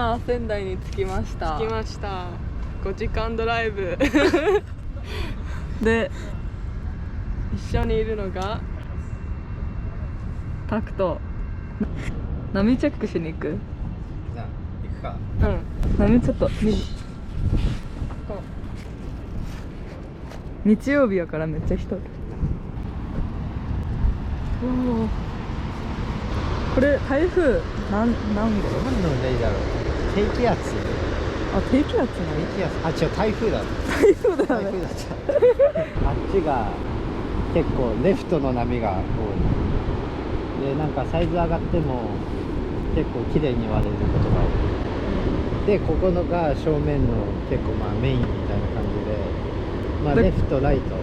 今仙台に着きました。着きました。5時間ドライブで一緒にいるのがタクト。波チェックしに行く？じゃあ行くか。波ちょっと日曜日やからめっちゃ人。おお、これ台風なんで？何の例だろう。低気圧。あ、低気圧なの？低気圧。あ、違う、台風だ。台風だね。台風だった。あっちが結構レフトの波が多い。で、なんかサイズ上がっても結構綺麗に割れることが多い。で、ここのが正面の結構まあメインみたいな感じで、まあレフトライトどっ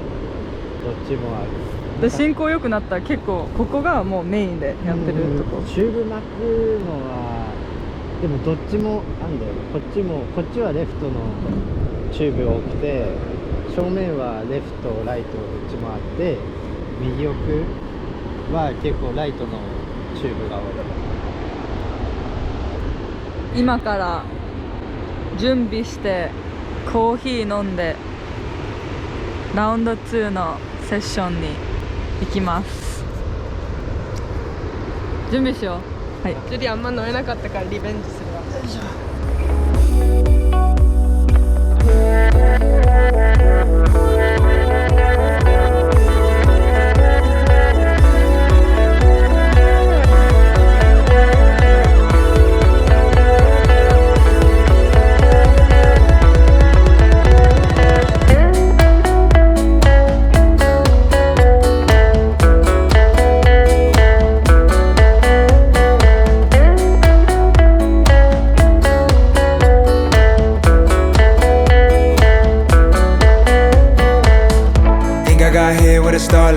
ちもある。で進行良くなったら結構ここがもうメインでやってるとこ。チューブ巻くのはでもどっちもあんだよ。こっちはレフトのチューブ多くて、正面はレフトライトどっちもあって、右奥は結構ライトのチューブが多い。今から準備してコーヒー飲んでラウンド2のセッションに行きます。準備しよう。はい。ジュリあんま飲めなかったからリベンジするわ。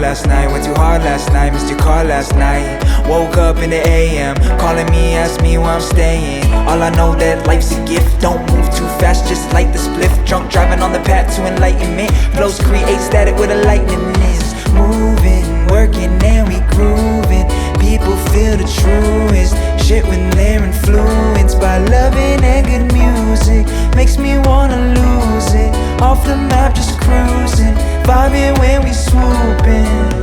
Last night, went too hard last night, missed your call last night. Woke up in the AM, calling me, ask me where I'm staying. All I know that life's a gift, don't move too fast, just like the spliff. Drunk driving on the path to enlightenment. Flows create static with a lightning is moving, working and we grooving. People feel the truest shit when they're influenced by loving and good music. Makes me wanna lose it, off the map just cruising, vibing when we swooping.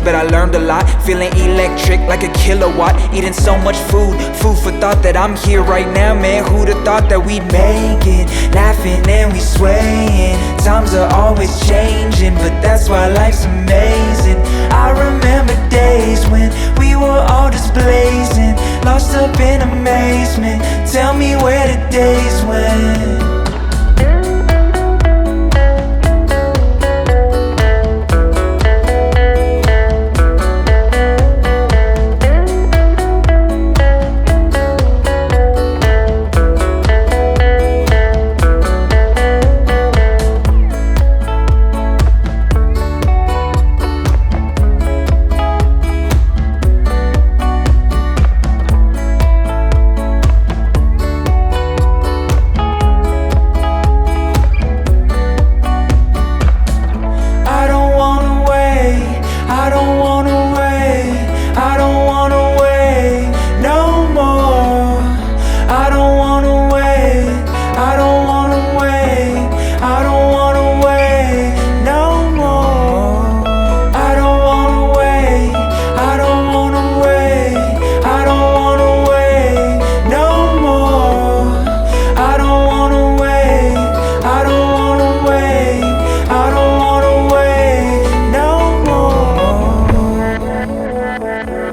But I learned a lot, feeling electric like a kilowatt. Eating so much food for thought that I'm here right now, man. Who'd have thought that we'd make it? Laughing and we swaying. Times are always changing, but that's why life's amazing. I remember days when we were all just blazing, lost up in amazement. Tell me where the days went.